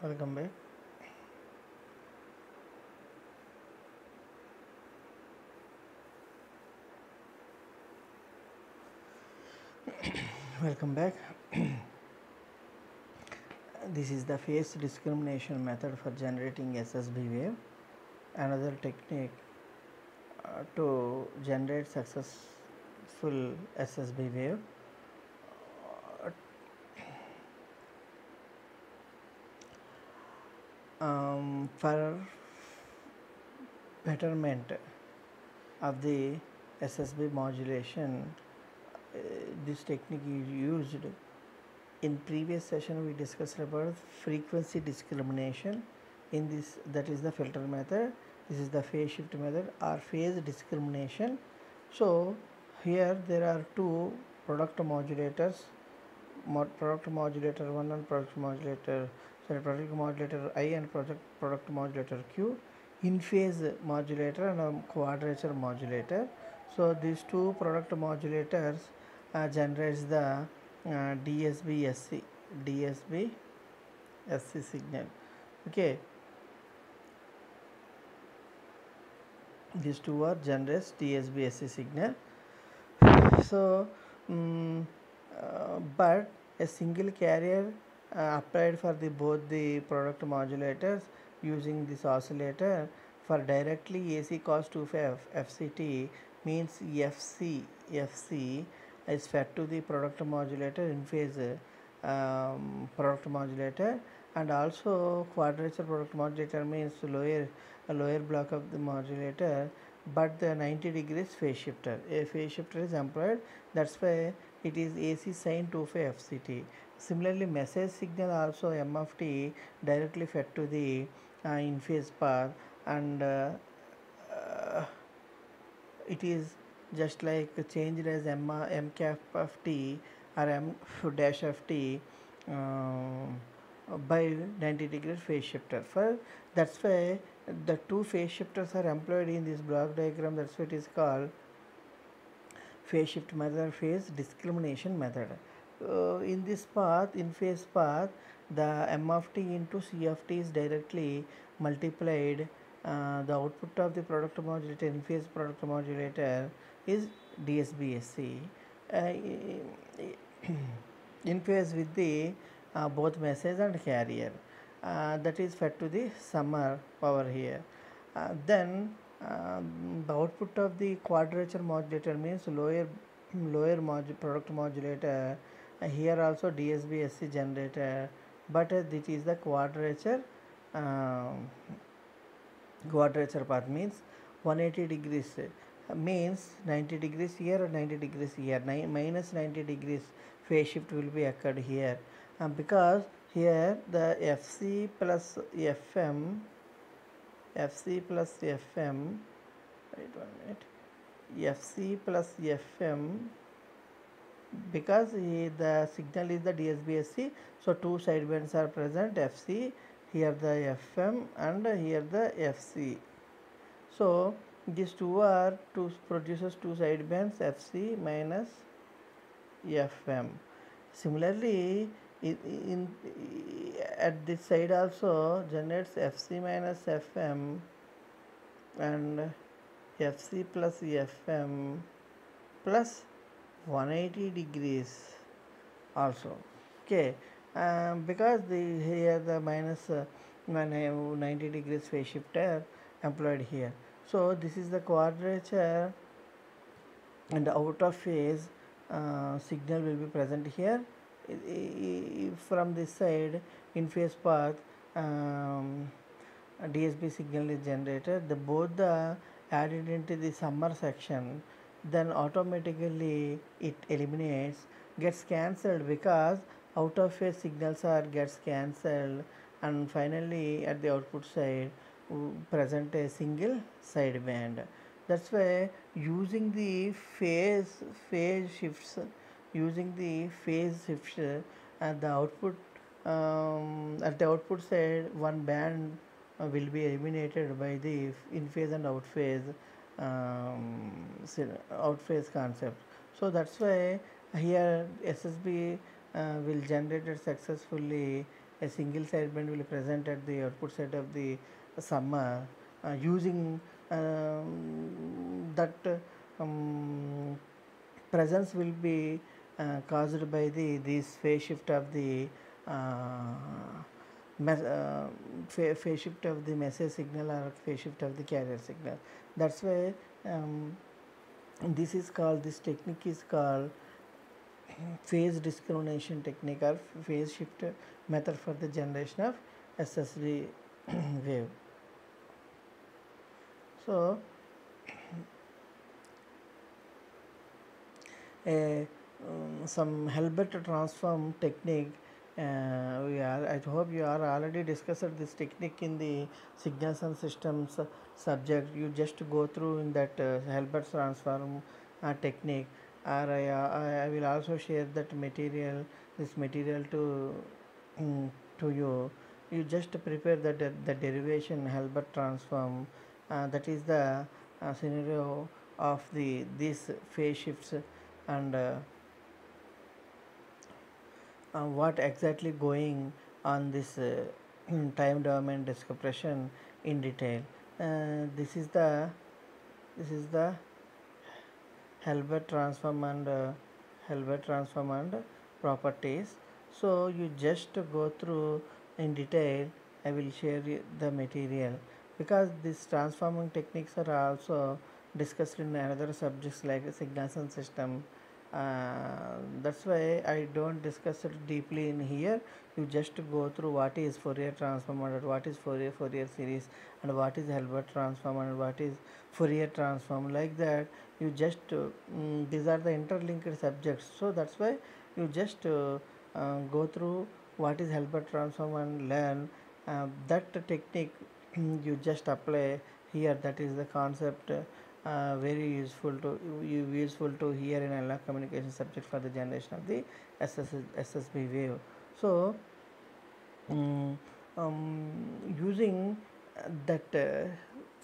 Welcome back. Welcome back. This is the phase discrimination method for generating SSB wave. Another technique to generate successful SSB wave. For betterment of the SSB modulation, this technique is used. In previous session we discussed about frequency discrimination. In this, that is the filter method. This is the phase shift method or phase discrimination. So here there are two product modulators, product modulator 1 and product modulator I and product modulator Q, in phase modulator and a quadrature modulator. So these two product modulators generates the DSB SC signal. Okay, these two are generates DSB SC signal. So but a single carrier applied for the both the product modulators using this oscillator for directly AC cos 2 FCT means FC is fed to the product modulator in phase product modulator, and also quadrature product modulator means lower block of the modulator, but the 90 degrees phase shifter. A phase shifter is employed, that's why it is AC sin 2 FCT. Similarly, message signal also M of t directly fed to the in phase path, and it is just like changed as m cap of t or m dash of t by 90 degrees phase shifter. For that's why the two phase shifters are employed in this block diagram. That's why it is called phase shift method or phase discrimination method. In this path, in phase path, the m of t into c of t is directly multiplied. The output of the product modulator, in phase product modulator, is DSBSC. In phase with the both message and carrier, that is fed to the summer power here. Then the output of the quadrature modulator means lower product modulator. Here also DSB-SC generator, but it is the quadrature path means 180 degrees means 90 degrees here or 90 degrees here. Minus 90 degrees phase shift will be occurred here, because here the FC plus FM FC plus FM, wait 1 minute, FC plus FM, because the signal is the DSBSC, so two sidebands are present, FC, here the FM and here the FC. So these two are produces two sidebands, FC minus FM. Similarly, in at this side also generates FC minus FM and FC plus FM plus 180 degrees also. Okay, because here the minus 90 degrees phase shifter employed here. So this is the quadrature, and out of phase signal will be present here. From this side, in phase path, DSB signal is generated. Both the added into the summer section, then automatically it eliminates, gets cancelled, because out of phase signals are gets cancelled, and finally at the output side present a single sideband. That's why using the phase shifts, at the output, at the output side one band will be eliminated by the in phase and out phase concept. So that's why here SSB will generate it successfully a single sideband will be present at the output side of the summer using that presence will be caused by the this phase shift of the uh, phase shift of the message signal or phase shift of the carrier signal. That's why um, this technique is called phase discrimination technique or phase shift method for the generation of SSB wave. So a some Hilbert transform technique. I hope you are already discussed this technique in the signals and systems subject. You just go through in that Hilbert transform technique. Or I will also share that material, this material to you. You just prepare the derivation Hilbert transform. That is the scenario of the these phase shifts and what exactly going on this time domain description in detail. This is the Hilbert transform and properties. So you just go through in detail. I will share you the material because these transforming techniques are also discussed in another subjects like signals and system. That's why I don't discuss it deeply in here. You just go through what is Fourier transform and what is Fourier series and what is Hilbert transform and what is Fourier transform, like that. You just these are the interlinked subjects, so that's why you just go through what is Hilbert transform and learn that technique. You just apply here. That is the concept very useful to hear in analog communication subject for the generation of the SSB wave. So um, using that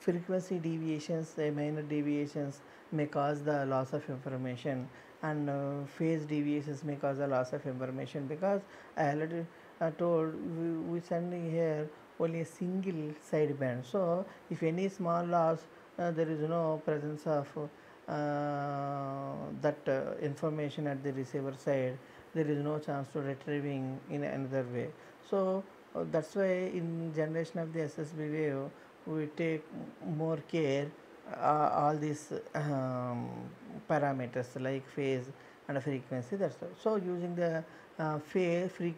frequency deviations, minor deviations may cause the loss of information, and phase deviations may cause the loss of information, because I already told we send here only a single sideband. So if any small loss, there is no presence of that information at the receiver side, there is no chance to retrieving in another way. So that's why in generation of the SSB wave we take more care all these parameters like phase and frequency. That's all. So using the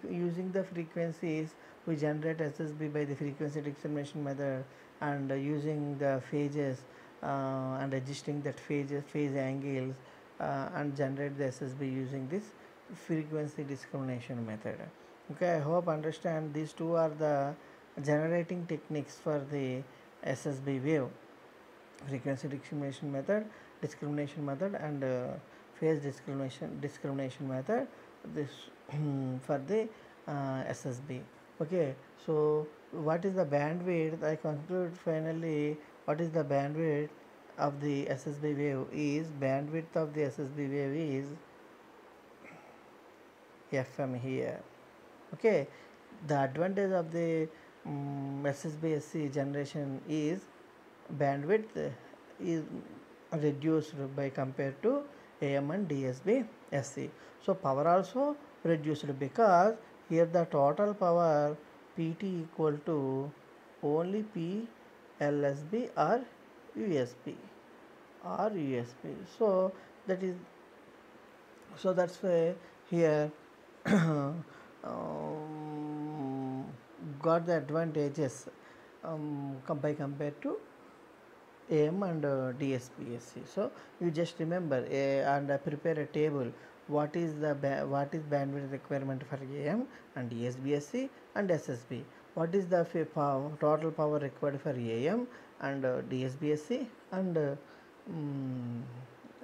using the frequencies, we generate SSB by the frequency discrimination method, and using the phases and adjusting that phase angles and generate the SSB using this frequency discrimination method. Okay, I hope understand these two are the generating techniques for the SSB wave: frequency discrimination method and phase discrimination method. This for the SSB. Okay, so what is the bandwidth? I conclude finally what is the bandwidth of the SSB wave is bandwidth of the SSB wave is FM here. Okay, the advantage of the SSB-SC generation is bandwidth is reduced by compared to AM and DSB-SC. So power also reduced, because here the total power PT equal to only P LSB or USB. So that is, so that's why here got the advantages by compared to AM and DSP-SC. So you just remember and prepare a table. What is bandwidth requirement for AM and DSP-SC and SSB? What is the total power required for AM and DSP-SC and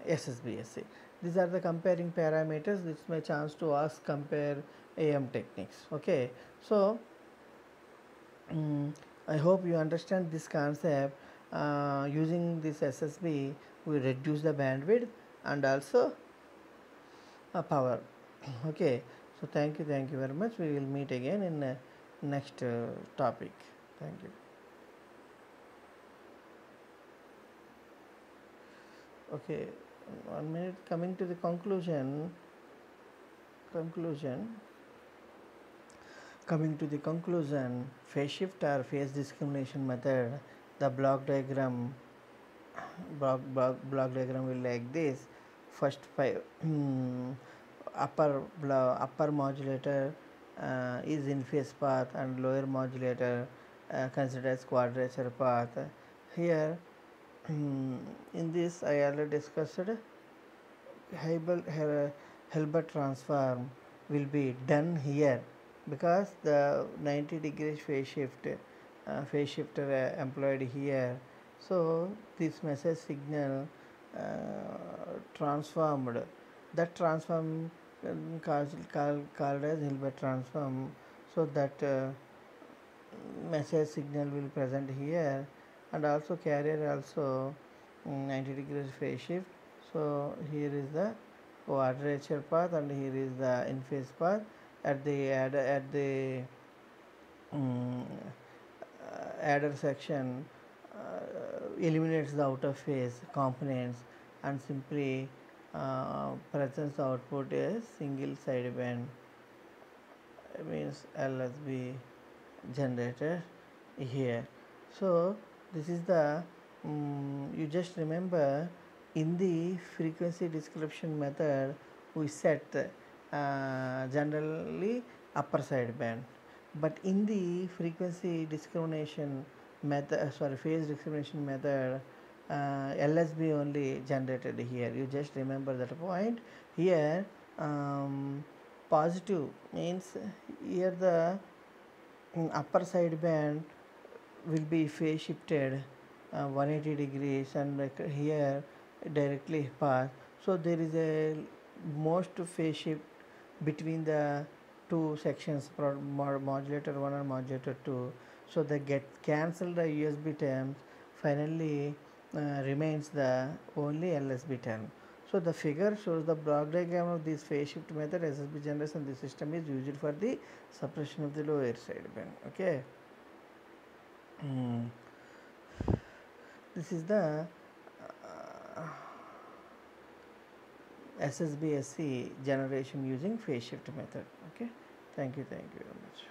SSB-SC? These are the comparing parameters. This is my chance to ask compare AM techniques. Okay, so I hope you understand this concept. Using this SSB, we reduce the bandwidth and also power. Okay, so thank you very much. We will meet again in next topic. Thank you. Okay, 1 minute. Coming to the conclusion. Coming to the conclusion, phase shift or phase discrimination method, the block diagram will like this. First five upper modulator is in phase path, and lower modulator considered as quadrature path. Here in this I already discussed Hilbert transform will be done here, because the 90 degrees phase shifter employed here. So this message signal transformed, that transform called as Hilbert transform. So that message signal will present here, and also carrier also 90 degrees phase shift. So here is the quadrature path, and here is the in phase path. At the um, adder section eliminates the out of phase components, and simply presents the output as single sideband, means LSB generated here. So this is the you just remember, in the frequency description method we set generally upper sideband, but in the frequency discrimination method, phase discrimination method, LSB only generated here. You just remember that point. Here positive means here the upper sideband will be phase shifted 180 degrees, and here directly pass. So there is a most phase shift between the two sections, modulator 1 and modulator 2. So they get cancelled the USB terms, finally remains the only LSB term. So the figure shows the block diagram of this phase shift method SSB generation. This system is used for the suppression of the lower sideband. Okay. This is the SSB SC generation using phase shift method. Okay. Thank you very much.